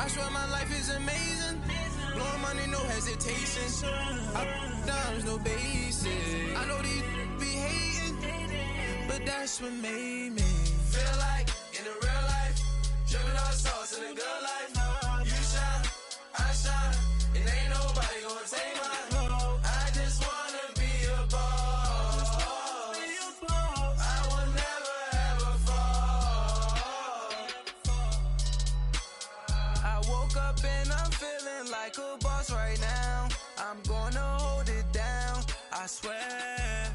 I swear my life is amazing. Blowing money, no hesitation. There's no basic. I know these be hating, but that's what made me feel like in the real life. Dripping all sauce in the good life. You shine, I shine, and ain't nobody gonna take mine. I just wanna be a boss. I will never ever fall. I woke up and I'm feeling like a boss right now. I'm gonna hold it down, I swear.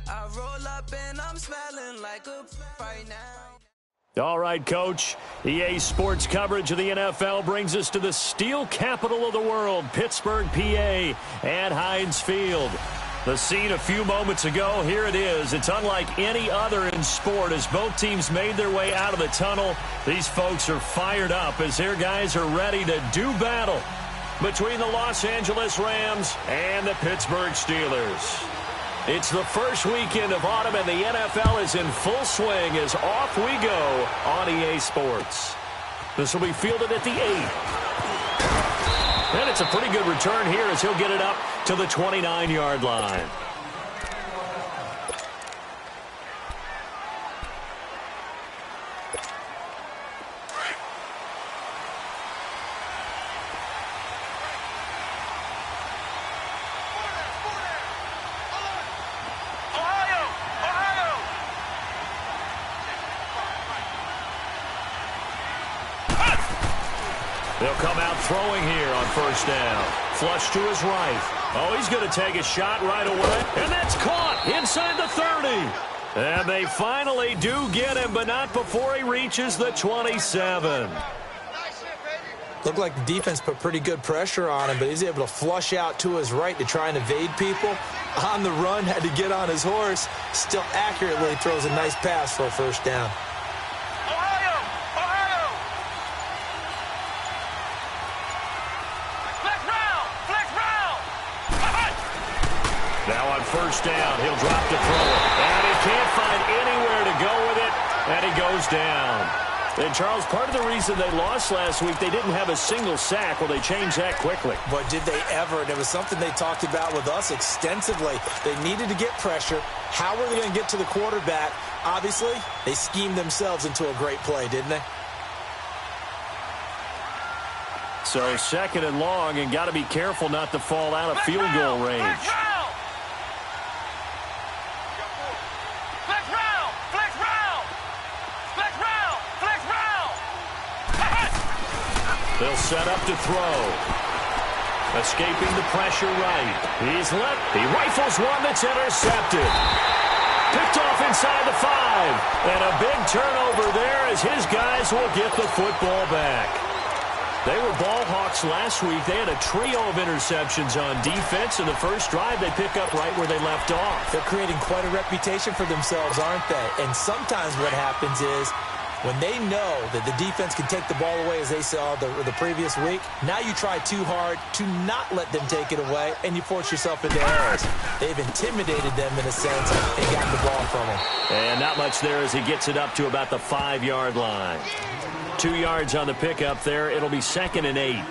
I roll up and I'm smelling like a right now. All right, Coach. EA Sports coverage of the NFL brings us to the steel capital of the world, Pittsburgh, PA, at Heinz Field. The scene a few moments ago, here it is. It's unlike any other in sport as both teams made their way out of the tunnel. These folks are fired up as their guys are ready to do battle between the Los Angeles Rams and the Pittsburgh Steelers. It's the first weekend of autumn, and the NFL is in full swing as off we go on EA Sports. This will be fielded at the 8. And it's a pretty good return here as he'll get it up to the 29-yard line. They'll come out throwing here on first down. Flush to his right. Oh, he's going to take a shot right away. And that's caught inside the 30. And they finally do get him, but not before he reaches the 27. Looked like the defense put pretty good pressure on him, but he's able to flush out to his right to try and evade people. On the run, had to get on his horse. Still accurately throws a nice pass for a first down. Now on first down, he'll drop to throw it. And he can't find anywhere to go with it, and he goes down. And, Charles, part of the reason they lost last week, they didn't have a single sack. Well, they changed that quickly. But did they ever? And it was something they talked about with us extensively. They needed to get pressure. How were they going to get to the quarterback? Obviously, they schemed themselves into a great play, didn't they? So second and long, and got to be careful not to fall out of field goal range. They'll set up to throw. Escaping the pressure right. He's let. He rifles one that's intercepted. Picked off inside the 5. And a big turnover there as his guys will get the football back. They were ball hawks last week. They had a trio of interceptions on defense. In the first drive, they pick up right where they left off. They're creating quite a reputation for themselves, aren't they? And sometimes what happens is, when they know that the defense can take the ball away, as they saw the previous week, now you try too hard to not let them take it away, and you force yourself into errors. They've intimidated them in a sense and gotten the ball from them. And not much there as he gets it up to about the 5-yard line. 2 yards on the pickup there. It'll be 2nd and 8.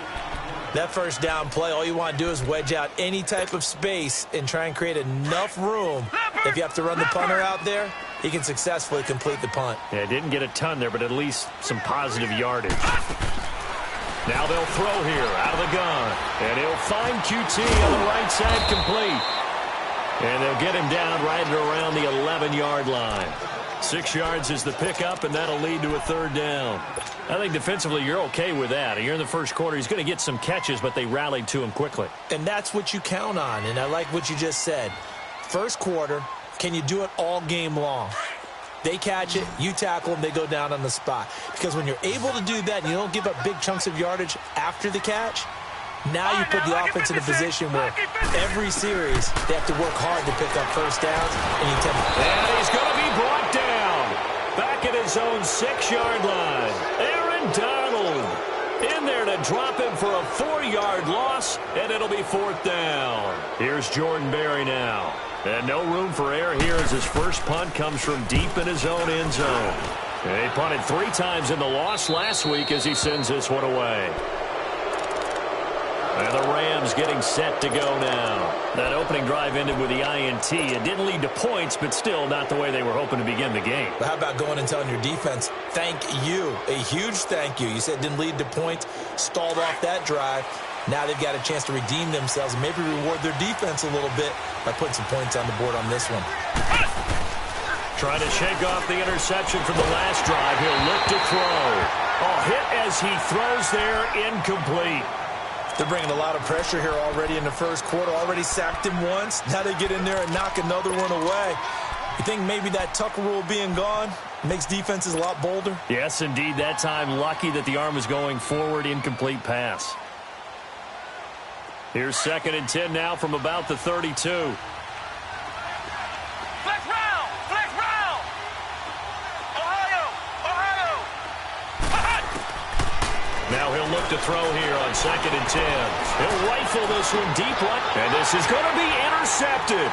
That first down play, all you want to do is wedge out any type of space and try and create enough room. If you have to run the punter out there, he can successfully complete the punt. Yeah, didn't get a ton there, but at least some positive yardage. Now they'll throw here out of the gun. And he'll find QT on the right side complete. And they'll get him down right at around the 11-yard line. 6 yards is the pickup, and that'll lead to a 3rd down. I think defensively you're okay with that. You're in the first quarter. He's going to get some catches, but they rallied to him quickly. And that's what you count on, and I like what you just said. First quarter, can you do it all game long? They catch it, you tackle them, they go down on the spot. Because when you're able to do that and you don't give up big chunks of yardage after the catch, now you put the offense in a position where every series they have to work hard to pick up first downs. And he's going to be brought down. Back at his own 6-yard line. Aaron Donald in there to drop him for a 4-yard loss, and it'll be 4th down. Here's Jordan Berry now. And no room for error here as his first punt comes from deep in his own end zone. He punted 3 times in the loss last week as he sends this one away. And the Rams getting set to go now. That opening drive ended with the INT. It didn't lead to points, but still not the way they were hoping to begin the game. But how about going and telling your defense, thank you, a huge thank you. You said it didn't lead to points, stalled off that drive. Now they've got a chance to redeem themselves and maybe reward their defense a little bit by putting some points on the board on this one. Trying to shake off the interception from the last drive. He'll look to throw. Oh, hit as he throws there, incomplete. They're bringing a lot of pressure here already in the first quarter. Already sacked him once. Now they get in there and knock another one away. You think maybe that Tucker rule being gone makes defenses a lot bolder? Yes, indeed. That time, lucky that the arm was going forward. Incomplete pass. Here's 2nd and 10 now from about the 32. Flex round! Flex round! Ohio! Ohio! Now he'll look to throw here on 2nd and 10. He'll rifle this one deep right. And this is going to be intercepted.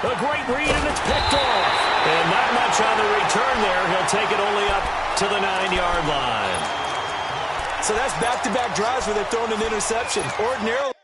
A great read, and it's picked off. And not much on the return there. He'll take it only up to the 9-yard line. So that's back-to-back drives where they're throwing an interception. Ordinarily.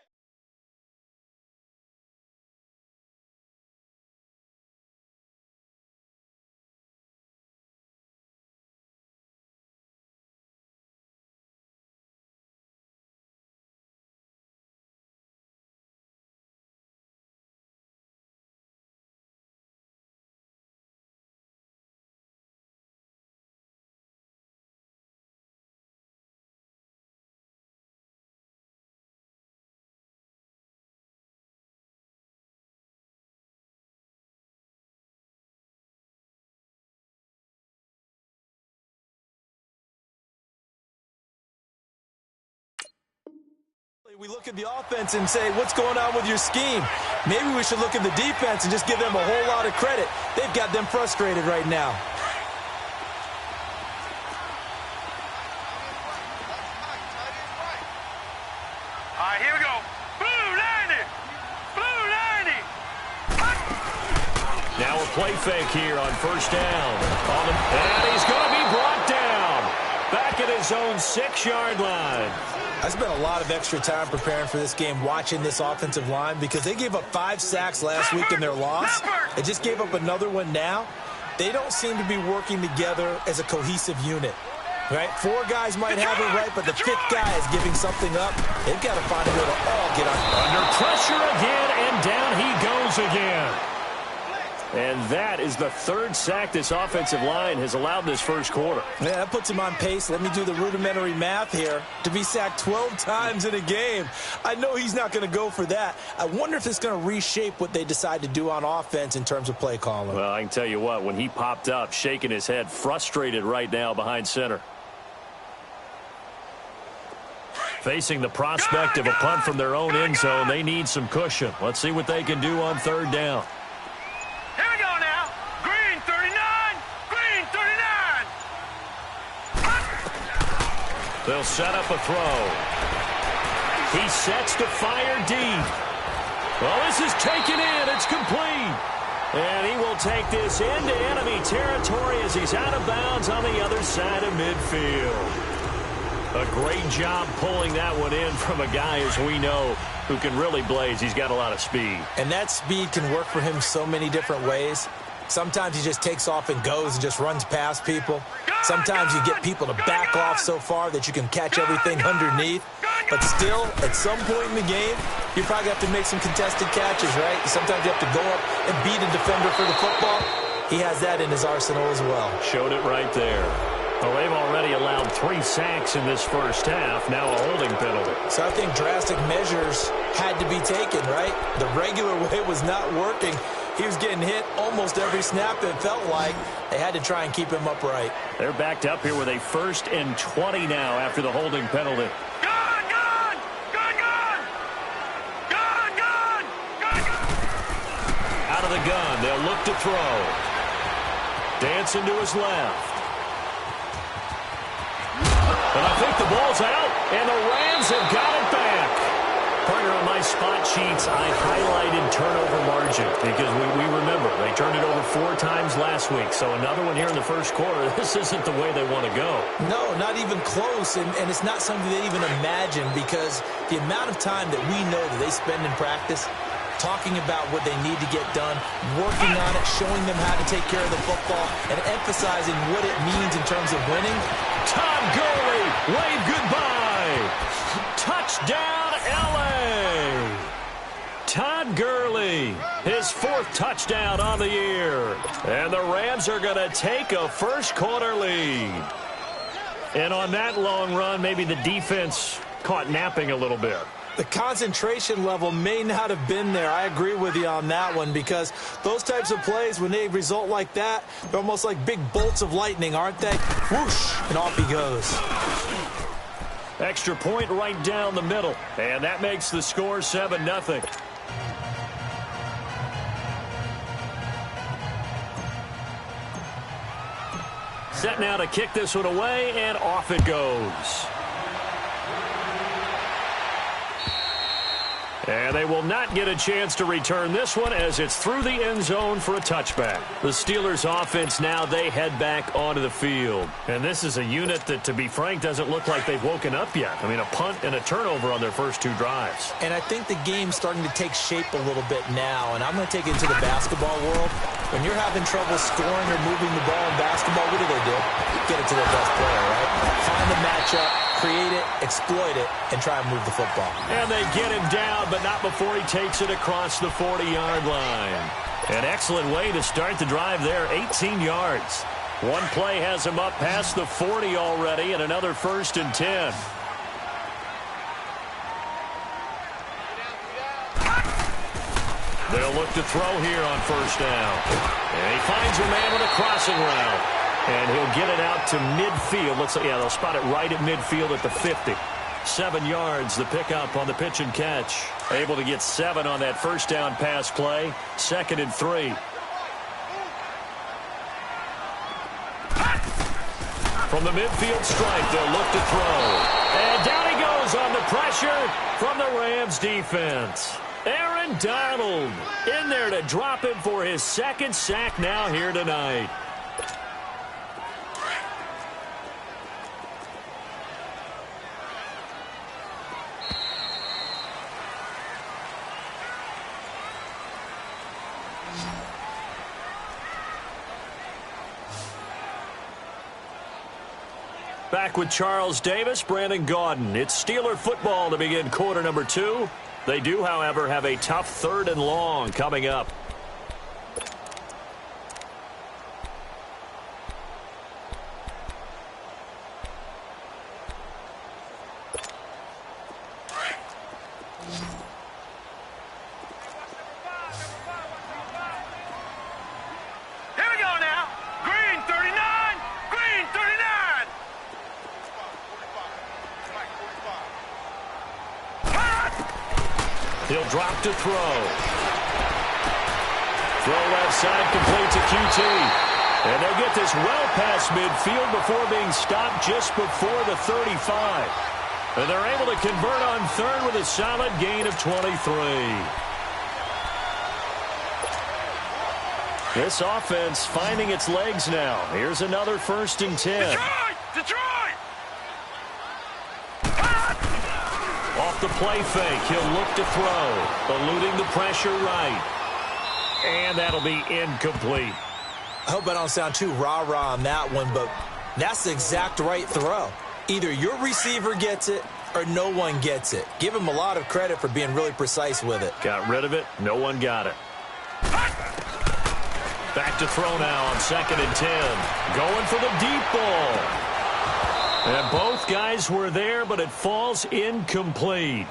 We look at the offense and say, what's going on with your scheme? Maybe we should look at the defense and just give them a whole lot of credit. They've got them frustrated right now. All right, here we go. Blue 90! Blue 90! Now a play fake here on 1st down. And he's going to be brought down. Back at his own 6-yard line. I spent a lot of extra time preparing for this game, watching this offensive line, because they gave up 5 sacks last week in their loss. They just gave up another one now. They don't seem to be working together as a cohesive unit, right? 4 guys might have it right, but the 5th guy is giving something up. They've got to find a way to all get on. Under pressure again, and down he goes again. And that is the 3rd sack this offensive line has allowed this first quarter. Yeah, that puts him on pace. Let me do the rudimentary math here. To be sacked 12 times in a game, I know he's not going to go for that. I wonder if it's going to reshape what they decide to do on offense in terms of play calling. Well, I can tell you what, when he popped up, shaking his head, frustrated right now behind center. Facing the prospect of a punt from their own end zone, they need some cushion. Let's see what they can do on 3rd down. Here we go now. Green 39! Green 39! They'll set up a throw. He sets to fire deep. Well, this is taken in. It's complete. And he will take this into enemy territory as he's out of bounds on the other side of midfield. A great job pulling that one in from a guy, as we know, who can really blaze. He's got a lot of speed. And that speed can work for him so many different ways. Sometimes he just takes off and goes and just runs past people. Sometimes you get people to back off so far that you can catch everything underneath. But still, at some point in the game, you probably have to make some contested catches, right? Sometimes you have to go up and beat a defender for the football. He has that in his arsenal as well. Showed it right there. Well, they've already allowed 3 sacks in this first half. Now a holding penalty. So I think drastic measures had to be taken, right? The regular way was not working. He was getting hit almost every snap, it felt like. They had to try and keep him upright. They're backed up here with a 1st and 20 now after the holding penalty. Gone! Gone! Gone! Gone! Gone! Gone! Gone! Out of the gun, they'll look to throw. Dancing to his left. And I think the ball's out, and the Rams have got it back. Partner, on my spot sheets, I highlighted turnover margin because we remember they turned it over 4 times last week. So another one here in the first quarter. This isn't the way they want to go. No, not even close, and it's not something they even imagine because the amount of time that we know that they spend in practice talking about what they need to get done, working on it, showing them how to take care of the football, and emphasizing what it means in terms of winning. Todd Gurley, wave goodbye. Touchdown, L.A. Todd Gurley, his 4th touchdown on the year. And the Rams are going to take a first-quarter lead. And on that long run, maybe the defense caught napping a little bit. The concentration level may not have been there. I agree with you on that one because those types of plays, when they result like that, they're almost like big bolts of lightning, aren't they? Whoosh, and off he goes. Extra point right down the middle, and that makes the score 7-0. Set now to kick this one away, and off it goes. And they will not get a chance to return this one as it's through the end zone for a touchback. The Steelers offense now, they head back onto the field. And this is a unit that, to be frank, doesn't look like they've woken up yet. I mean, a punt and a turnover on their first 2 drives. And I think the game's starting to take shape a little bit now. And I'm going to take it into the basketball world. When you're having trouble scoring or moving the ball in basketball, what do? Get it to their best player, right? Find the matchup, create it, exploit it, and try and move the football. And they get him down, but not before he takes it across the 40-yard line. An excellent way to start the drive there, 18 yards. One play has him up past the 40 already, and another 1st and 10. They'll look to throw here on 1st down. And he finds a man with a crossing route. And he'll get it out to midfield. Looks like, yeah, they'll spot it right at midfield at the 50. 7 yards, the pickup on the pitch and catch. Able to get 7 on that 1st down pass play. 2nd and 3. From the midfield stripe, they'll look to throw. And down he goes on the pressure from the Rams defense. Aaron Donald in there to drop him for his 2nd sack now here tonight. Back with Charles Davis, Brandon Gaudin. It's Steeler football to begin quarter number 2. They do, however, have a tough 3rd and long coming up. Here we go now. Green 39. Green 39. He'll drop to throw. Throw left side, complete to QT. And they get this well past midfield before being stopped just before the 35. And they're able to convert on 3rd with a solid gain of 23. This offense finding its legs now. Here's another 1st and 10. Detroit! Off the play fake, he'll look to throw, eluding the pressure right. And that'll be incomplete. I hope I don't sound too rah-rah on that one, but that's the exact right throw. Either your receiver gets it or no one gets it. Give him a lot of credit for being really precise with it. Got rid of it. No one got it. Back to throw now on 2nd and 10. Going for the deep ball. And both guys were there, but it falls incomplete.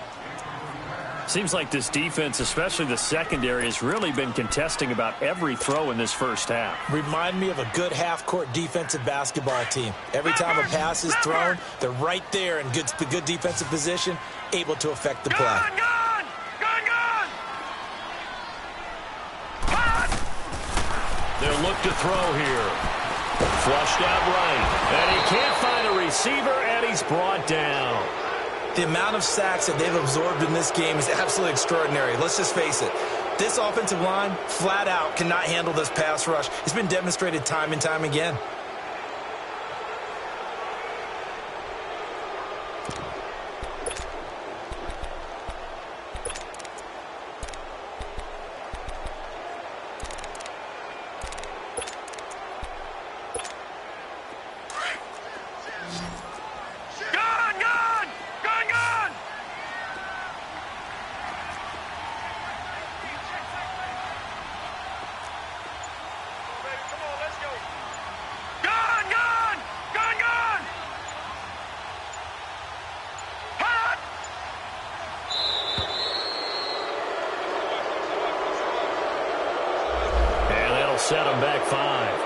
Seems like this defense, especially the secondary, has really been contesting about every throw in this first half. Remind me of a good half-court defensive basketball team. Every time a pass is thrown, they're right there in good defensive position, able to affect the play. Gone! They'll look to throw here. Flushed out right. And he can't find a receiver, and he's brought down. The amount of sacks that they've absorbed in this game is absolutely extraordinary. Let's just face it. This offensive line, flat out, cannot handle this pass rush. It's been demonstrated time and time again. Set him back 5.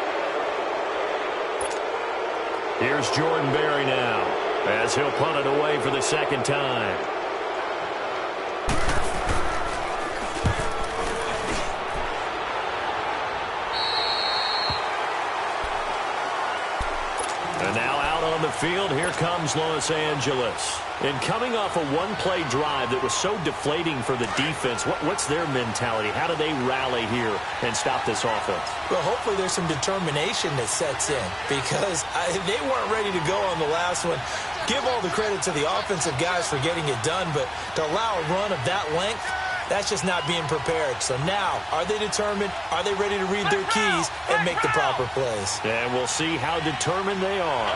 Here's Jordan Berry now as he'll punt it away for the second time. And now out on the field, here comes Los Angeles. And coming off a one-play drive that was so deflating for the defense, what's their mentality? How do they rally here and stop this offense? Well, hopefully there's some determination that sets in because they weren't ready to go on the last one. Give all the credit to the offensive guys for getting it done, but to allow a run of that length, that's just not being prepared. So now, are they determined? Are they ready to read their keys and make the proper plays? And we'll see how determined they are.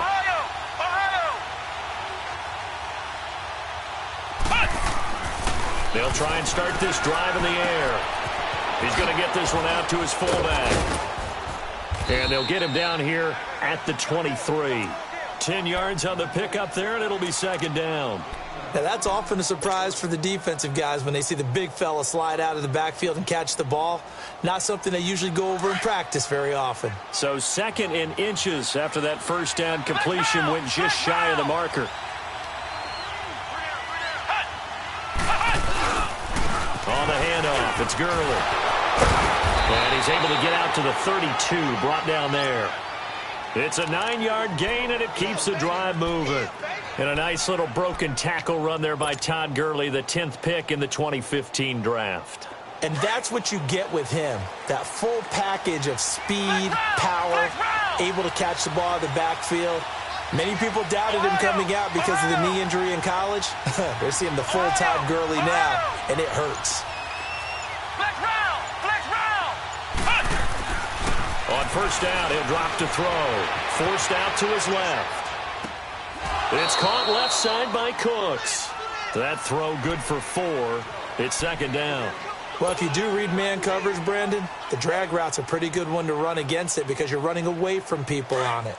They'll try and start this drive in the air. He's going to get this one out to his fullback. And they'll get him down here at the 23. 10 yards on the pickup there, and it'll be second down. Now, that's often a surprise for the defensive guys when they see the big fella slide out of the backfield and catch the ball. Not something they usually go over in practice very often. So second in inches after that first down completion went just shy of the marker. On the handoff, it's Gurley. And he's able to get out to the 32, brought down there. It's a 9-yard gain, and it keeps the drive moving. And a nice little broken tackle run there by Todd Gurley, the 10th pick in the 2015 draft. And that's what you get with him, that full package of speed, power, able to catch the ball in the backfield. Many people doubted him coming out because of the knee injury in college. They're seeing the full Todd Gurley now, and it hurts. On first down, he'll drop to throw. Forced out to his left. It's caught left side by Cooks. That throw good for 4. It's second down. Well, if you do read man coverage, Brandon, the drag route's a pretty good one to run against it because you're running away from people on it.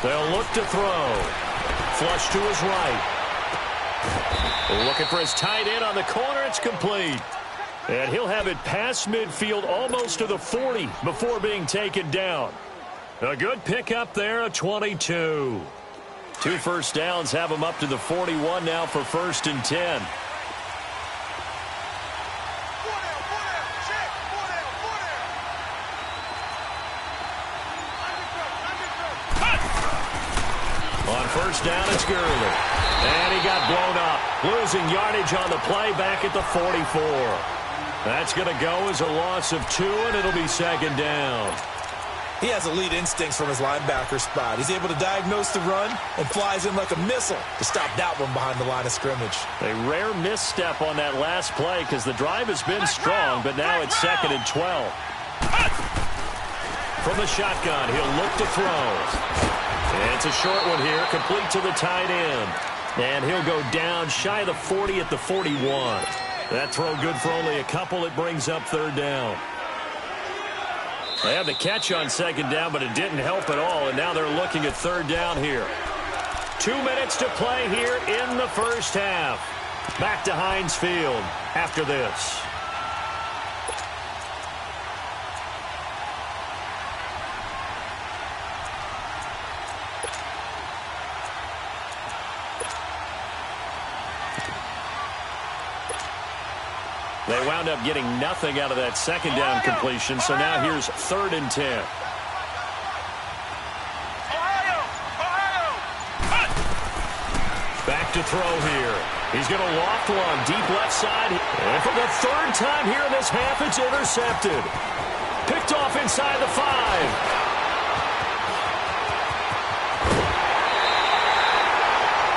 They'll look to throw. Flush to his right. Looking for his tight end on the corner. It's complete. And he'll have it past midfield almost to the 40 before being taken down. A good pickup there, a 22. 2 first downs have him up to the 41 now for 1st and 10. On first down, it's Gurley. And he got blown up. Losing yardage on the play back at the 44. That's going to go as a loss of 2, and it'll be second down. He has elite instincts from his linebacker spot. He's able to diagnose the run and flies in like a missile to stop that one behind the line of scrimmage. A rare misstep on that last play because the drive has been strong, but now it's 2nd and 12. From the shotgun, he'll look to throw. It's a short one here, complete to the tight end. And he'll go down shy of the 40 at the 41. That throw good for only a couple. It brings up 3rd down. They had the catch on 2nd down, but it didn't help at all. And now they're looking at 3rd down here. 2 minutes to play here in the first half. Back to Heinz Field after this. They wound up getting nothing out of that second down completion, so now here's 3rd and 10. Back to throw here. He's going to loft one deep left side. And for the 3rd time here in this half, it's intercepted. Picked off inside the 5.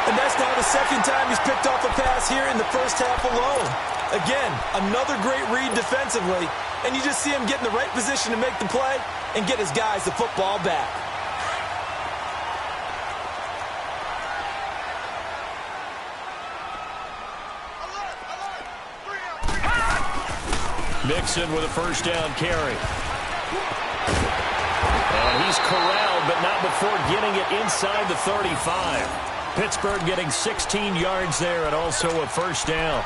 And that's now the 2nd time he's picked off a pass here in the first half alone. Again, another great read defensively, and you just see him get in the right position to make the play and get his guys the football back. Mixon with a 1st down carry. And he's corralled, but not before getting it inside the 35. Pittsburgh getting 16 yards there and also a 1st down.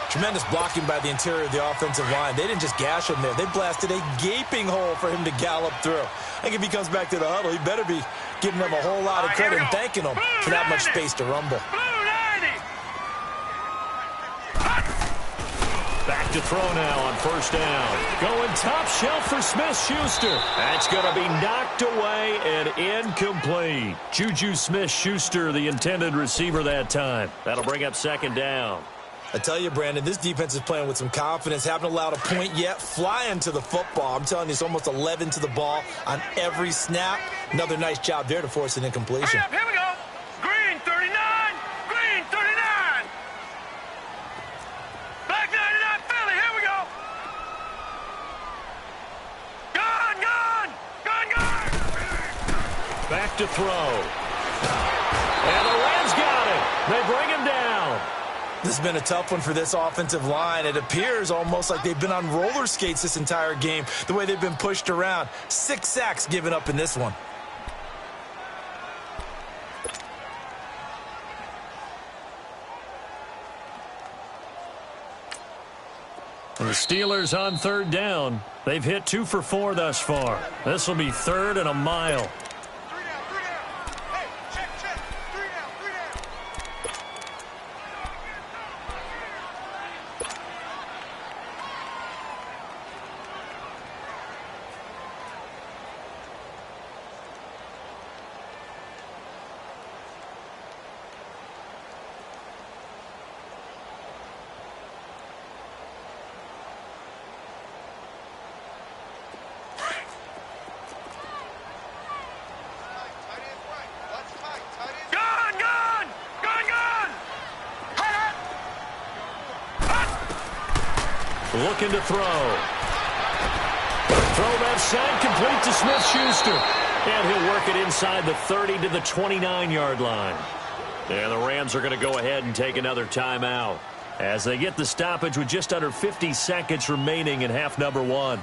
Tremendous blocking by the interior of the offensive line. They didn't just gash him there. They blasted a gaping hole for him to gallop through. I think if he comes back to the huddle, he better be giving them a whole lot of credit and thanking them for that much space to rumble. Back to throw now on 1st down. Going top shelf for Smith-Schuster. That's going to be knocked away and incomplete. Juju Smith-Schuster, the intended receiver that time. That'll bring up 2nd down. I tell you, Brandon, this defense is playing with some confidence. Haven't allowed a point yet. Flying to the football. I'm telling you, it's almost 11 to the ball on every snap. Another nice job there to force an incompletion. Here we go. Green 39. Green 39. Black 99 Philly. Here we go. Gone, gone. Gone, gone. Back to throw. And the Rams got it. They bring him down. This has been a tough one for this offensive line. It appears almost like they've been on roller skates this entire game, the way they've been pushed around. 6 sacks given up in this one. And the Steelers on 3rd down. They've hit 2 for 4 thus far. This will be 3rd and a mile. Looking to throw. Throw left side, complete to Smith-Schuster. And he'll work it inside the 30 to the 29-yard line. And the Rams are going to go ahead and take another timeout as they get the stoppage with just under 50 seconds remaining in half number 1.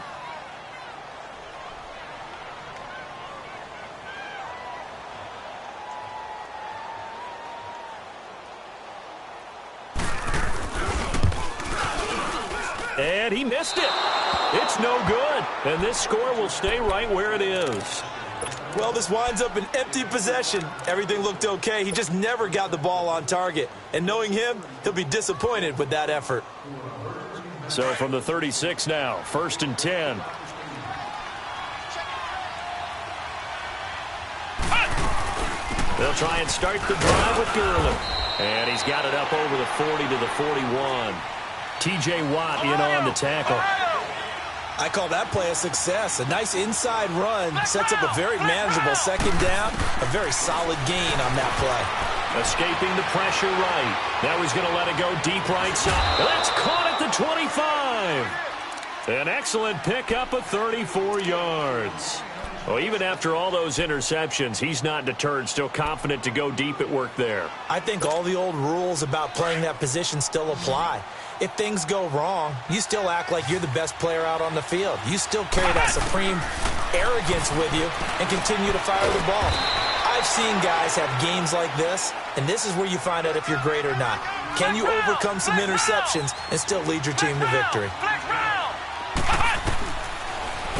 And he missed it. It's no good. And this score will stay right where it is. Well, this winds up an empty possession. Everything looked okay. He just never got the ball on target. And knowing him, he'll be disappointed with that effort. So from the 36 now, 1st and 10. They'll try and start the drive with Gurley. And he's got it up over the 40 to the 41. T.J. Watt in on the tackle. I call that play a success. A nice inside run sets up a very manageable 2nd down. A very solid gain on that play. Escaping the pressure right. Now he's going to let it go deep right side. That's caught at the 25. An excellent pickup of 34 yards. Well, even after all those interceptions, he's not deterred, still confident to go deep at work there. I think all the old rules about playing that position still apply. If things go wrong, you still act like you're the best player out on the field. You still carry that supreme arrogance with you and continue to fire the ball. I've seen guys have games like this, and this is where you find out if you're great or not. Can you overcome some interceptions and still lead your team to victory?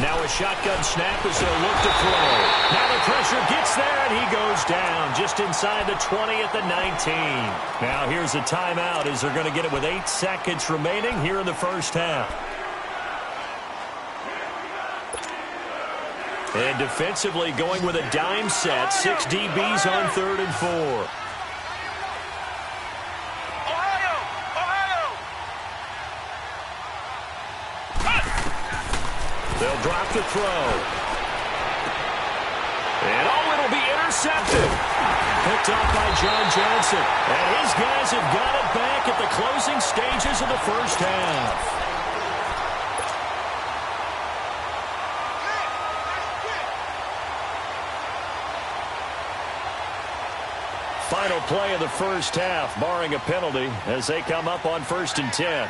Now a shotgun snap as they'll look to throw. Now the pressure gets there, and he goes down just inside the 20 at the 19. Now here's a timeout as they're going to get it with 8 seconds remaining here in the first half. And defensively going with a dime set. 6 DBs on 3rd and 4. They'll drop the throw. And it'll be intercepted. Picked off by John Johnson. And his guys have got it back at the closing stages of the first half. Final play of the first half, barring a penalty, as they come up on 1st and 10.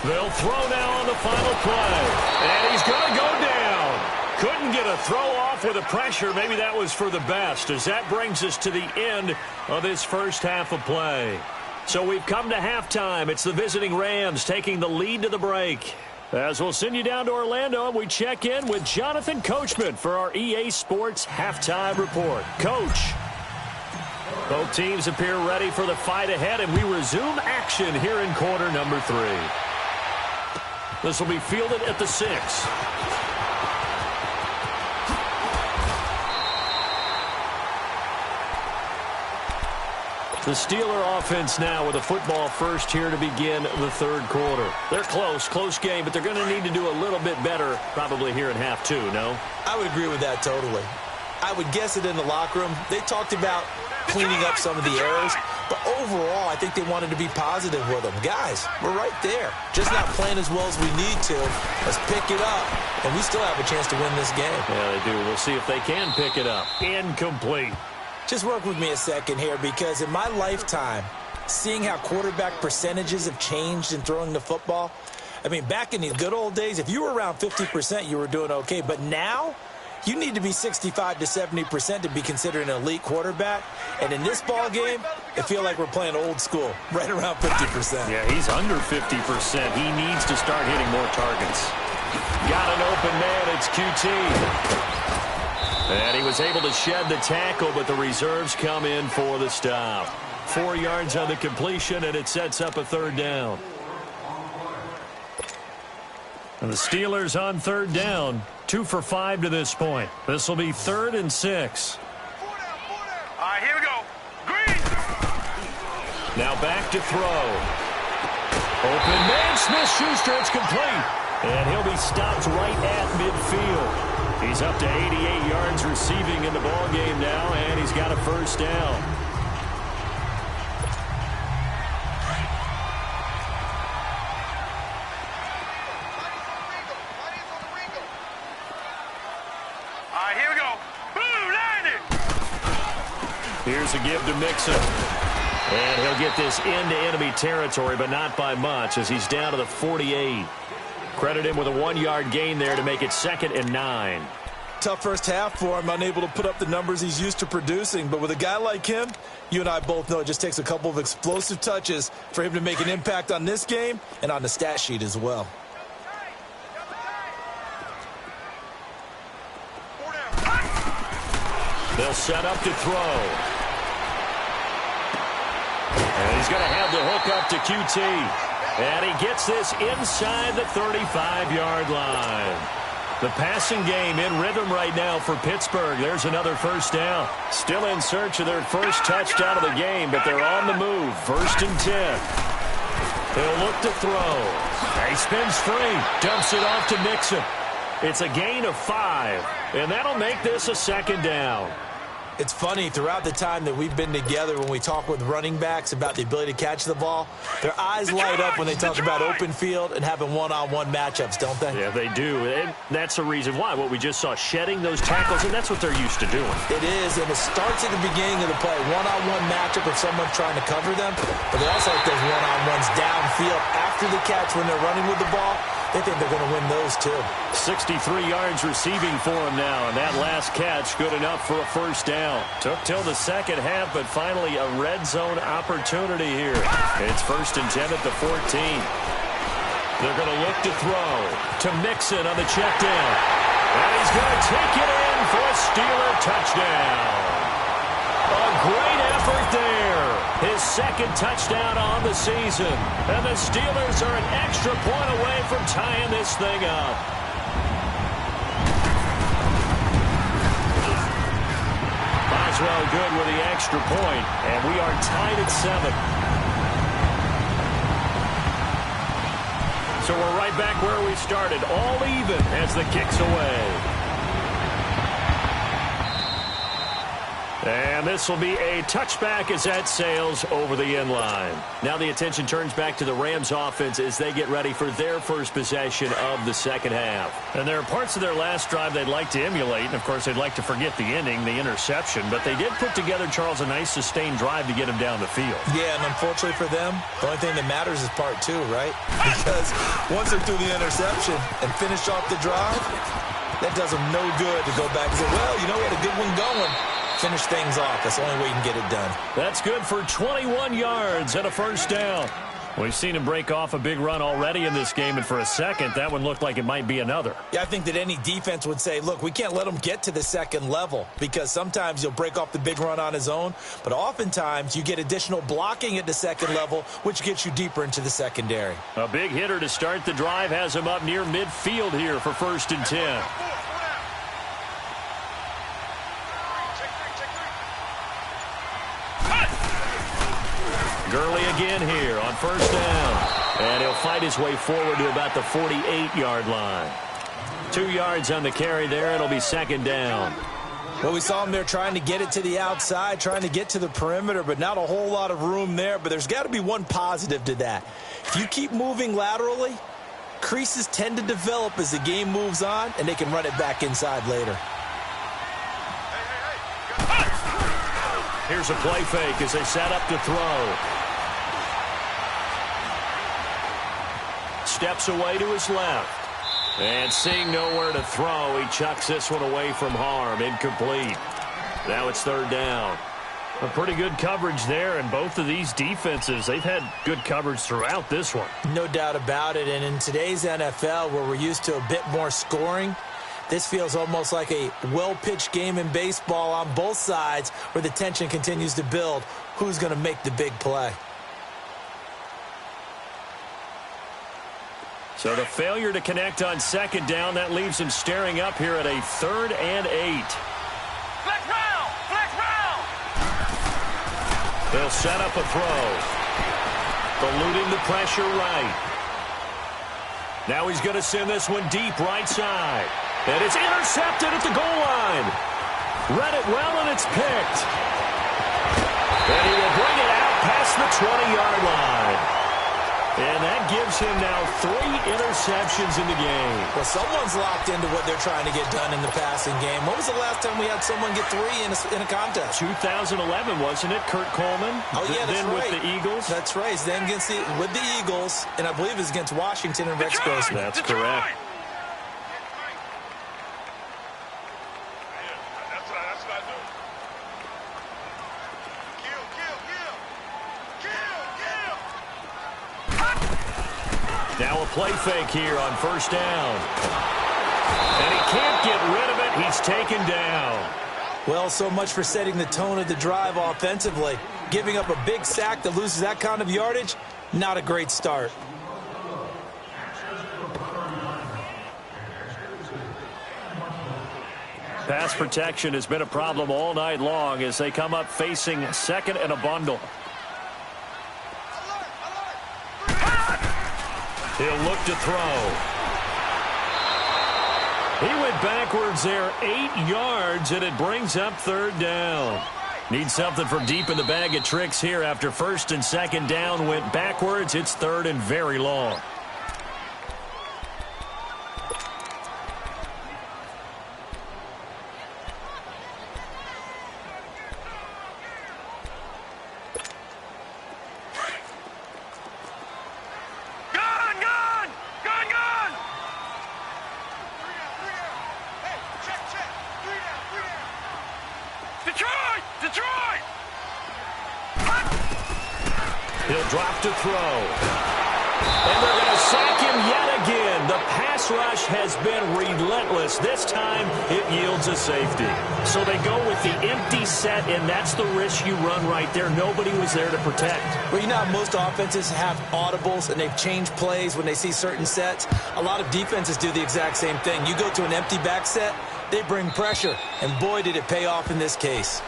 They'll throw now on the final play. And he's going to go down. Couldn't get a throw off with the pressure. Maybe that was for the best, as that brings us to the end of this first half of play. So we've come to halftime. It's the visiting Rams taking the lead to the break. As we'll send you down to Orlando, we check in with Jonathan Coachman for our EA Sports Halftime Report. Coach. Both teams appear ready for the fight ahead, and we resume action here in quarter number 3. This will be fielded at the 6. The Steeler offense now with a football first here to begin the 3rd quarter. They're close game, but they're going to need to do a little bit better probably here in half 2, no? I would agree with that totally. I would guess it in the locker room. They talked about cleaning up some of the errors, but overall, I think they wanted to be positive with them. Guys, we're right there. Just not playing as well as we need to. Let's pick it up, and we still have a chance to win this game. Yeah, they do. We'll see if they can pick it up. Incomplete. Just work with me a second here, because in my lifetime, seeing how quarterback percentages have changed in throwing the football, I mean, back in the good old days, if you were around 50%, you were doing okay. But now, you need to be 65 to 70% to be considered an elite quarterback. And in this ball game, I feel like we're playing old school, right around 50%. Yeah, he's under 50%. He needs to start hitting more targets. Got an open man. It's QT. And he was able to shed the tackle, but the reserves come in for the stop. 4 yards on the completion, and it sets up a 3rd down. And the Steelers on 3rd down, 2 for 5 to this point. This will be 3rd and 6. All right, here we go. Green. Now back to throw. Open man, Smith-Schuster, it's complete. And he'll be stopped right at midfield. He's up to 88 yards receiving in the ballgame now, and he's got a 1st down. All right, here we go. Boom, landed. Here's a give to Mixon. And he'll get this into enemy territory, but not by much, as he's down to the 48. Credit him with a 1-yard gain there to make it 2nd and 9. Tough first half for him, unable to put up the numbers he's used to producing. But with a guy like him, you and I both know it just takes a couple of explosive touches for him to make an impact on this game and on the stat sheet as well. They'll set up to throw. And he's going to have the hook up to QT. And he gets this inside the 35-yard line. The passing game in rhythm right now for Pittsburgh. There's another 1st down. Still in search of their first touchdown of the game, but they're on the move. 1st and 10. They'll look to throw. He spins free. Dumps it off to Mixon. It's a gain of 5, and that'll make this a 2nd down. It's funny, throughout the time that we've been together, when we talk with running backs about the ability to catch the ball, their eyes light up when they talk about open field and having one-on-one matchups, don't they? Yeah, they do. And that's the reason why. What we just saw, shedding those tackles, and that's what they're used to doing. It is, and it starts at the beginning of the play. One-on-one matchup if someone's trying to cover them, but they also like those one-on-ones downfield after the catch when they're running with the ball. they think they're going to win those too. 63 yards receiving for him now, and that last catch good enough for a first down. Took till the second half, but finally a red zone opportunity here. It's 1st and 10 at the 14. They're going to look to throw to Mixon on the check down. And he's going to take it in for a Steeler touchdown. A great effort there. His second touchdown on the season. And the Steelers are an extra point away from tying this thing up. Boswell good with the extra point, and we are tied at 7. So we're right back where we started, all even as the kick's away. And this will be a touchback as that sails over the end line. Now the attention turns back to the Rams offense as they get ready for their first possession of the second half. And there are parts of their last drive they'd like to emulate, and of course they'd like to forget the ending, the interception, but they did put together, Charles, a nice sustained drive to get him down the field. Yeah, and unfortunately for them, the only thing that matters is part 2, right? Because once they're through the interception and finish off the drive, that does them no good to go back and say, well, you know, we had a good one going. Finish things off. That's the only way you can get it done. That's good for 21 yards and a first down. We've seen him break off a big run already in this game, and for a second, that one looked like it might be another. Yeah, I think that any defense would say, look, we can't let him get to the second level, because sometimes he'll break off the big run on his own, but oftentimes you get additional blocking at the second level, which gets you deeper into the secondary. A big hitter to start the drive has him up near midfield here for 1st and 10. Gurley again here on first down. And he'll fight his way forward to about the 48-yard line. 2 yards on the carry there. It'll be second down. Well, we saw him there trying to get it to the outside, trying to get to the perimeter, but not a whole lot of room there. But there's got to be one positive to that. If you keep moving laterally, creases tend to develop as the game moves on, and they can run it back inside later. Here's a play fake as they set up to throw. Steps away to his left. And seeing nowhere to throw, he chucks this one away from harm. Incomplete. Now it's third down. A pretty good coverage there, and both of these defenses, they've had good coverage throughout this one. No doubt about it, and in today's NFL, where we're used to a bit more scoring, this feels almost like a well-pitched game in baseball on both sides where the tension continues to build. Who's going to make the big play? So the failure to connect on second down, that leaves him staring up here at a 3rd and 8. Flex round! Flex round! They'll set up a throw. Eluding the pressure right. Now he's going to send this one deep right side. And it's intercepted at the goal line. Read it well, and it's picked. And he will bring it out past the 20-yard line. And that gives him now 3 interceptions in the game. Well, someone's locked into what they're trying to get done in the passing game. When was the last time we had someone get 3 in a contest? 2011, wasn't it? Kurt Coleman. Oh, yeah, that's then right. With the Eagles. That's right. Then with the Eagles, and I believe it's against Washington and Rex Grossman. That's correct. Now a play fake here on first down. And he can't get rid of it. He's taken down. Well, so much for setting the tone of the drive offensively. Giving up a big sack that loses that kind of yardage, not a great start. Pass protection has been a problem all night long as they come up facing second and a bundle. He'll look to throw. He went backwards there 8 yards, and it brings up third down. Needs something from deep in the bag of tricks here after first and second down went backwards. It's third and very long. He'll drop to throw. And they're going to sack him yet again. The pass rush has been relentless. This time, it yields a safety. So they go with the empty set, and that's the risk you run right there. Nobody was there to protect. Well, you know how most offenses have audibles, and they've changed plays when they see certain sets? A lot of defenses do the exact same thing. You go to an empty back set, they bring pressure, and boy, did it pay off in this case.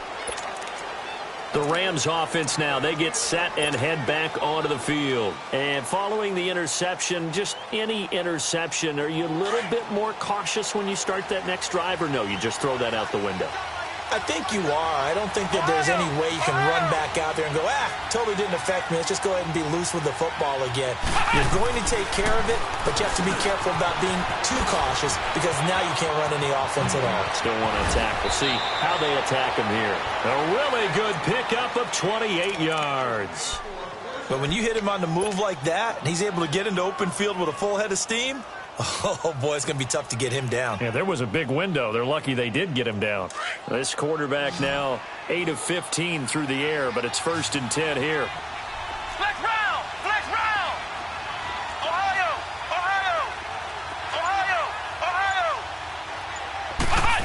The Rams offense now, they get set and head back onto the field. And following the interception, just any interception, are you a little bit more cautious when you start that next drive, or no, you just throw that out the window? I think you are. I don't think that there's any way you can run back out there and go, totally didn't affect me. Let's just go ahead and be loose with the football again. You're going to take care of it, but you have to be careful about being too cautious because now you can't run any offense at all. Still want to attack. We'll see how they attack him here. A really good pickup of 28 yards. But when you hit him on the move like that, and he's able to get into open field with a full head of steam, oh, boy, it's going to be tough to get him down. Yeah, there was a big window. They're lucky they did get him down. This quarterback now 8 of 15 through the air, but it's 1st and 10 here. Flex round! Flex round! Ohio! Ohio! Ohio! Ohio!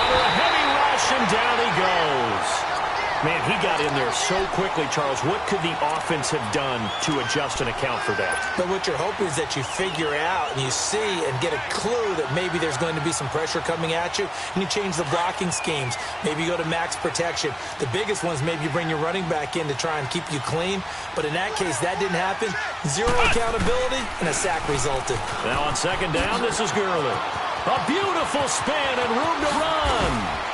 Under a heavy rush, and down he goes. Man, he got in there so quickly, Charles. What could the offense have done to adjust and account for that? But what you're hoping is that you figure out and you see and get a clue that maybe there's going to be some pressure coming at you, and you change the blocking schemes. Maybe you go to max protection. The biggest one's maybe you bring your running back in to try and keep you clean. But in that case, that didn't happen. Zero accountability, and a sack resulted. Now on 2nd down, this is Gurley. A beautiful spin and room to run.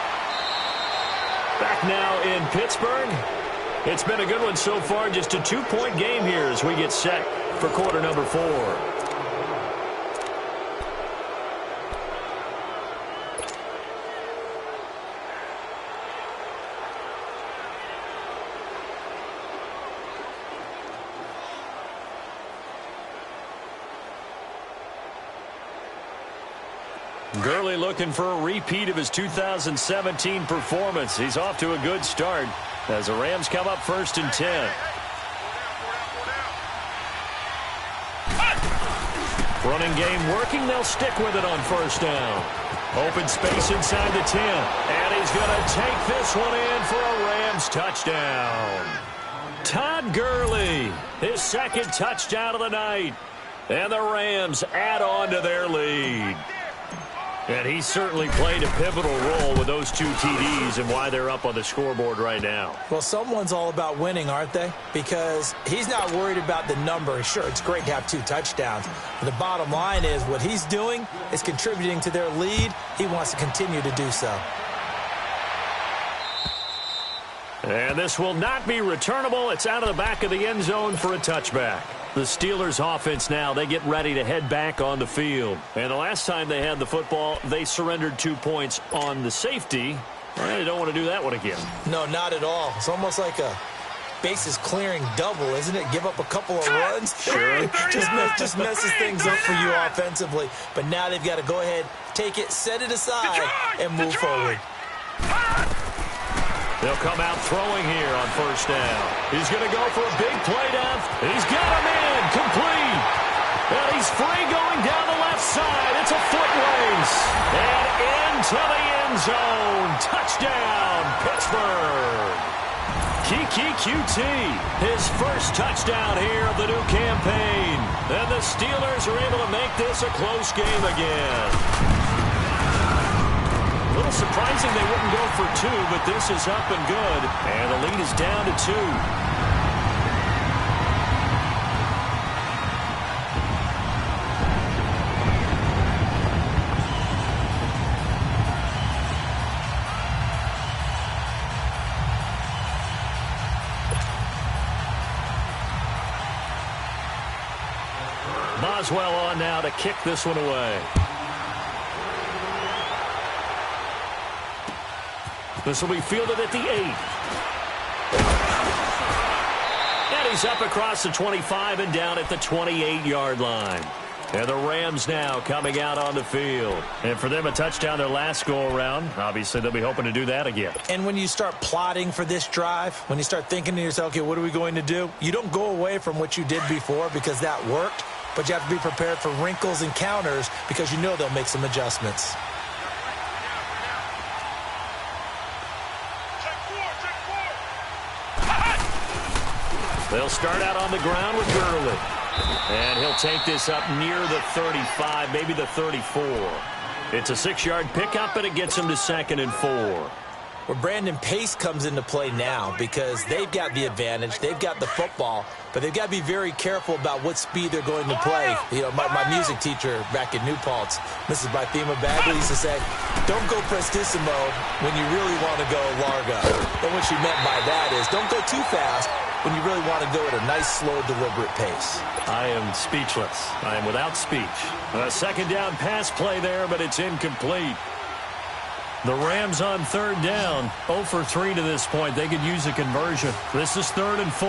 Back now in Pittsburgh. It's been a good one so far. Just a 2-point game here as we get set for quarter number 4. Gurley looking for a repeat of his 2017 performance. He's off to a good start as the Rams come up 1st and 10. Running game working. They'll stick with it on 1st down. Open space inside the 10. And he's going to take this one in for a Rams touchdown. Todd Gurley, his 2nd touchdown of the night. And the Rams add on to their lead. And he certainly played a pivotal role with those 2 TDs and why they're up on the scoreboard right now. Well, someone's all about winning, aren't they? Because he's not worried about the number. Sure, it's great to have 2 touchdowns. But the bottom line is what he's doing is contributing to their lead. He wants to continue to do so. And this will not be returnable. It's out of the back of the end zone for a touchback. The Steelers offense now, they get ready to head back on the field. And the last time they had the football, they surrendered 2 points on the safety. Well, they don't want to do that one again. No, not at all. It's almost like a bases clearing double, isn't it? Give up a couple of runs. Sure. just messes things up for you offensively. But now they've got to go ahead, take it, set it aside, and move forward. They'll come out throwing here on 1st down. He's going to go for a big play down. He's got him in. Complete. And he's free going down the left side. It's a foot race. And into the end zone. Touchdown, Pittsburgh. Kiki QT, his 1st touchdown here of the new campaign. And the Steelers are able to make this a close game again. A little surprising they wouldn't go for 2, but this is up and good. And the lead is down to 2. Boswell on now to kick this one away. This will be fielded at the 8. And he's up across the 25 and down at the 28-yard line. And the Rams now coming out on the field. And for them, a touchdown their last go-around. Obviously, they'll be hoping to do that again. And when you start plotting for this drive, when you start thinking to yourself, okay, what are we going to do? You don't go away from what you did before because that worked, but you have to be prepared for wrinkles and counters because you know they'll make some adjustments. They'll start out on the ground with Gurley. And he'll take this up near the 35, maybe the 34. It's a 6-yard pickup, and it gets him to 2nd and 4. Well, Brandon, pace comes into play now because they've got the advantage. They've got the football, but they've got to be very careful about what speed they're going to play. You know, my music teacher back in New Paltz, Mrs. Bythema Bagley, used to say, don't go prestissimo when you really want to go largo. And what she meant by that is don't go too fast when you really want to go at a nice, slow, deliberate pace. I am speechless. I am without speech. A 2nd down pass play there, but it's incomplete. The Rams on 3rd down, 0 for 3 to this point. They could use a conversion. This is 3rd and 4.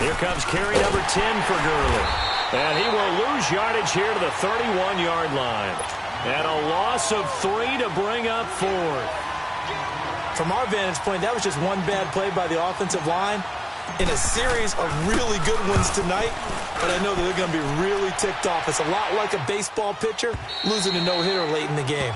Here comes carry number 10 for Gurley. And he will lose yardage here to the 31-yard line. And a loss of 3 to bring up 4th. From our vantage point, that was just one bad play by the offensive line in a series of really good ones tonight. But I know that they're going to be really ticked off. It's a lot like a baseball pitcher losing a no-hitter late in the game.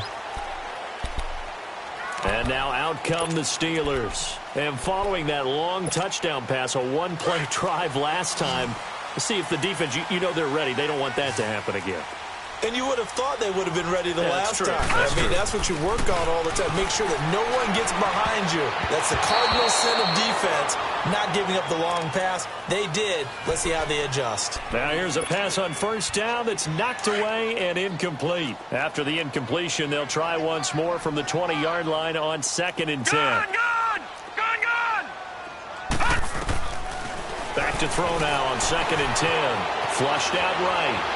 And now out come the Steelers. And following that long touchdown pass, a one-play drive last time, see if the defense, you know they're ready. They don't want that to happen again. And you would have thought they would have been ready the last time. That's true. That's what you work on all the time. Make sure that no one gets behind you. That's the cardinal sin of defense, not giving up the long pass. They did. Let's see how they adjust. Now here's a pass on 1st down that's knocked away and incomplete. After the incompletion, they'll try once more from the 20-yard line on 2nd and 10. Gone! Back to throw now on 2nd and 10. Flushed out right.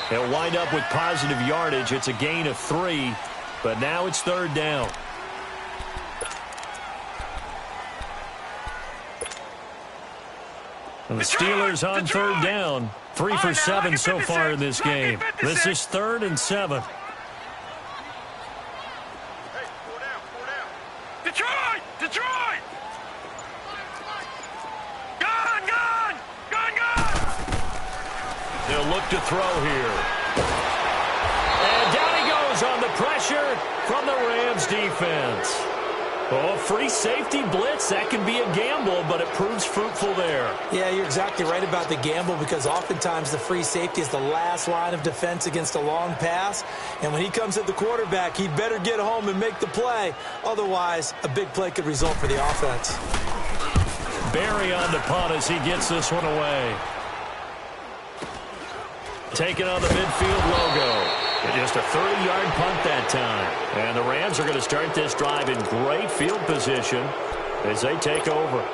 They'll wind up with positive yardage. It's a gain of 3, but now it's 3rd down. And the Steelers on 3rd down. 3 for 7 so far in this game. This is 3rd and 7. Detroit! They'll look to throw here. And down he goes on the pressure from the Rams defense. Oh, free safety blitz. That can be a gamble, but it proves fruitful there. Yeah, you're exactly right about the gamble because oftentimes the free safety is the last line of defense against a long pass. And when he comes at the quarterback, he'd better get home and make the play. Otherwise, a big play could result for the offense. Barry on the punt as he gets this one away. Taking on the midfield logo. Just a 30-yard punt that time. And the Rams are going to start this drive in great field position as they take over.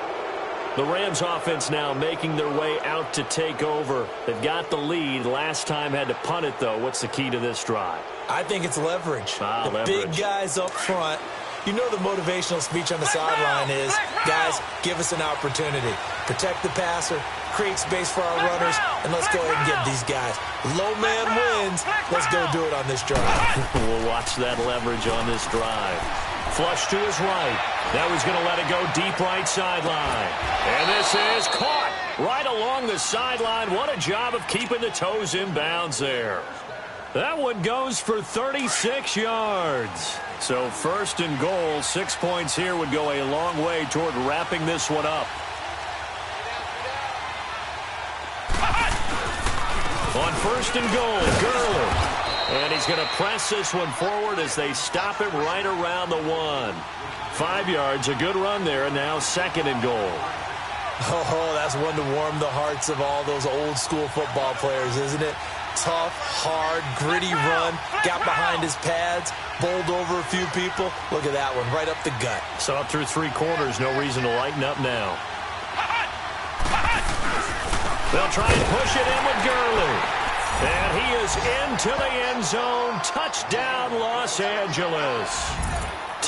The Rams offense now making their way out to take over. They've got the lead. Last time had to punt it, though. What's the key to this drive? I think it's leverage. Leverage. Big guys up front. You know the motivational speech on the sideline is, guys, give us an opportunity. Protect the passer, create space for our runners, and let's go ahead and give these guys. Low man wins. Let's go do it on this drive. We'll watch that leverage on this drive. Flush to his right. Now he's going to let it go deep right sideline. And this is caught right along the sideline. What a job of keeping the toes in bounds there. That one goes for 36 yards. So 1st and goal, 6 points here would go a long way toward wrapping this one up. On 1st and goal, Gurley. And he's going to press this one forward as they stop him right around the 1. 5 yards, a good run there, and now 2nd and goal. Oh, that's one to warm the hearts of all those old school football players, isn't it? Tough, hard, gritty run, got behind his pads, bowled over a few people. Look at that one, right up the gut. So up through 3 quarters, no reason to lighten up now. They'll try and push it in with Gurley. And he is into the end zone. Touchdown, Los Angeles.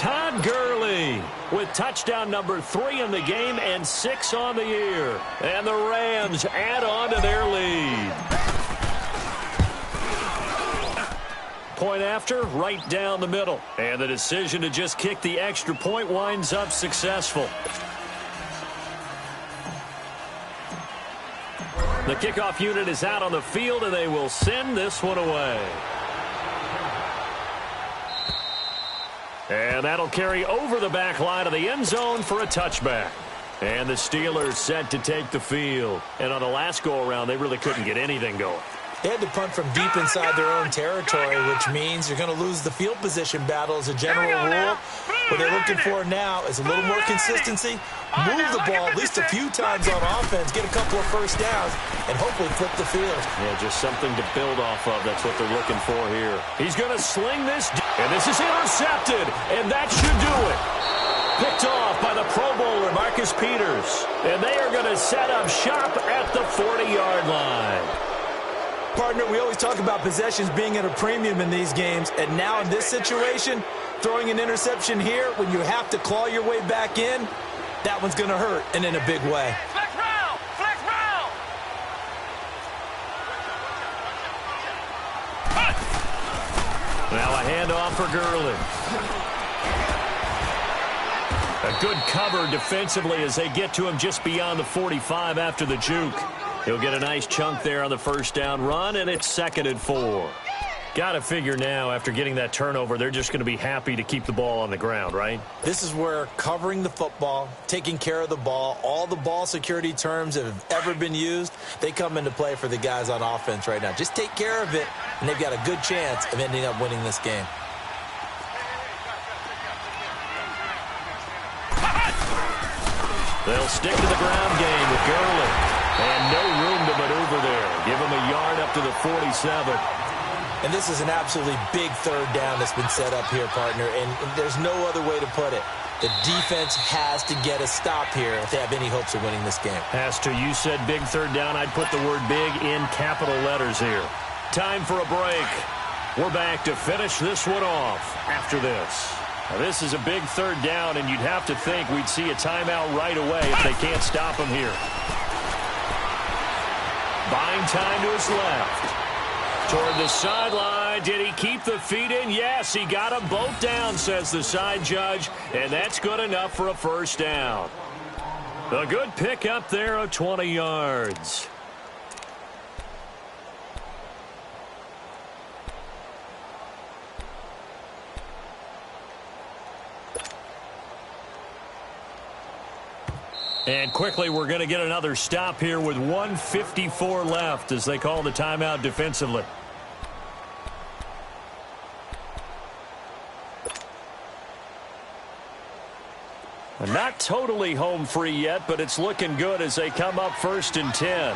Todd Gurley with touchdown number 3 in the game and 6 on the year. And the Rams add on to their lead. Point after, right down the middle. And the decision to just kick the extra point winds up successful. The kickoff unit is out on the field, and they will send this one away. And that'll carry over the back line of the end zone for a touchback. And the Steelers set to take the field. And on the last go-around, they really couldn't get anything going. They had to punt from deep inside their own territory, which means you're going to lose the field position battle as a general rule. What they're looking for now is a little more consistency, move the ball at least a few times on offense, get a couple of first downs, and hopefully flip the field. Yeah, just something to build off of. That's what they're looking for here. He's going to sling this, and this is intercepted, and that should do it. Picked off by the Pro Bowler, Marcus Peters. And they are going to set up shop at the 40-yard line. Partner, we always talk about possessions being at a premium in these games, and now in this situation, throwing an interception here when you have to claw your way back in, that one's going to hurt, and in a big way. Flex round! Flex round! Now a handoff for Gurley. A good cover defensively as they get to him just beyond the 45 after the juke. He'll get a nice chunk there on the first down run, and it's 2nd and 4. Got to figure now, after getting that turnover, they're just going to be happy to keep the ball on the ground, right? This is where covering the football, taking care of the ball, all the ball security terms that have ever been used, they come into play for the guys on offense right now. Just take care of it, and they've got a good chance of ending up winning this game. They'll stick to the ground game with Gurley. And no room to maneuver there. Give him a yard up to the 47. And this is an absolutely big third down that's been set up here, partner. And there's no other way to put it. The defense has to get a stop here if they have any hopes of winning this game. Has to. You said big third down. I'd put the word big in capital letters here. Time for a break. We're back to finish this one off after this. Now, this is a big third down, and you'd have to think we'd see a timeout right away if they can't stop him here. Buying time to his left. Toward the sideline. Did he keep the feet in? Yes, he got them both down, says the side judge. And that's good enough for a first down. A good pick up there of 20 yards. And quickly, we're going to get another stop here with 1:54 left as they call the timeout defensively. And not totally home free yet, but it's looking good as they come up 1st and 10.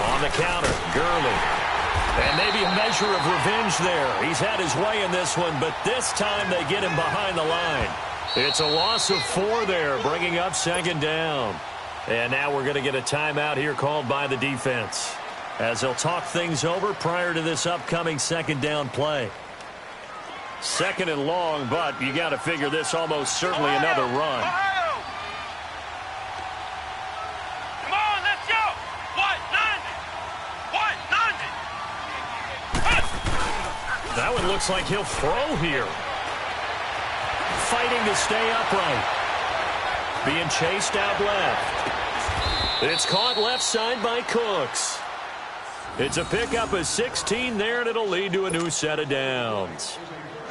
On the counter, Gurley. And maybe a measure of revenge there. He's had his way in this one, but this time they get him behind the line. It's a loss of 4 there, bringing up 2nd down. And now we're going to get a timeout here called by the defense, as they'll talk things over prior to this upcoming 2nd down play. 2nd and long, but you got to figure this almost certainly another run. That one looks like he'll throw here. Fighting to stay upright. Being chased out left. It's caught left side by Cooks. It's a pickup of 16 there, and it'll lead to a new set of downs.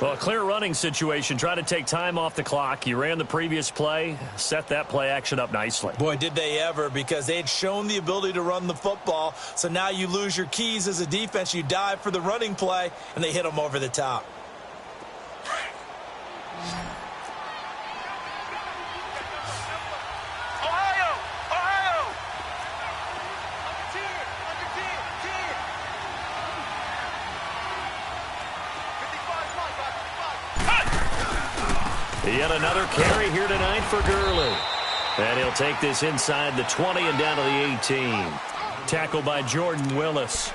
Well, a clear running situation. Try to take time off the clock. You ran the previous play, set that play action up nicely. Boy, did they ever, because they had shown the ability to run the football. So now you lose your keys as a defense. You dive for the running play, and they hit them over the top. Yet another carry here tonight for Gurley. And he'll take this inside the 20 and down to the 18. Tackled by Jordan Willis.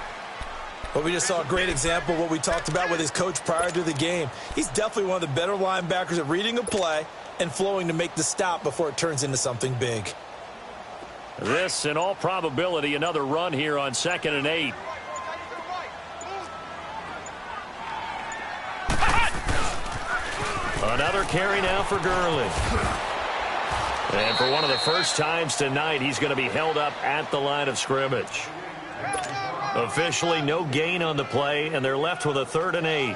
Well, we just saw a great example of what we talked about with his coach prior to the game. He's definitely one of the better linebackers at reading a play and flowing to make the stop before it turns into something big. This, in all probability, another run here on 2nd and 8. Another carry now for Gurley. And for one of the first times tonight, he's going to be held up at the line of scrimmage. Officially no gain on the play, and they're left with a 3rd and 8.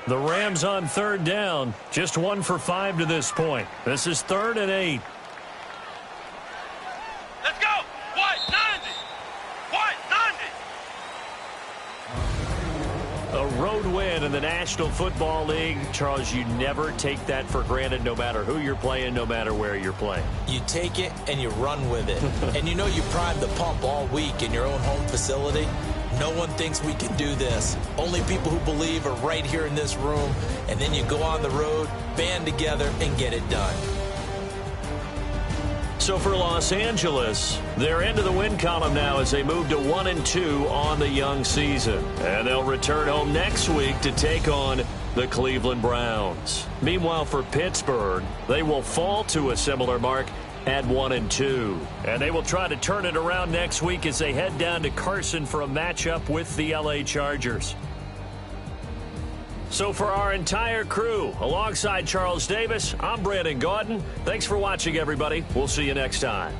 The Rams on 3rd down, just 1 for 5 to this point. This is 3rd and 8. Let's go! White 90! White 90! A road win in the National Football League. Charles, you never take that for granted no matter who you're playing, no matter where you're playing. You take it and you run with it. And you know you primed the pump all week in your own home facility. No one thinks we can do this. Only people who believe are right here in this room. And then you go on the road, band together, and get it done. So for Los Angeles, they're into the win column now as they move to 1-2 on the young season. And they'll return home next week to take on the Cleveland Browns. Meanwhile, for Pittsburgh, they will fall to a similar mark at 1-2. And they will try to turn it around next week as they head down to Carson for a matchup with the LA Chargers. So for our entire crew, alongside Charles Davis, I'm Brandon Gaudin. Thanks for watching, everybody. We'll see you next time.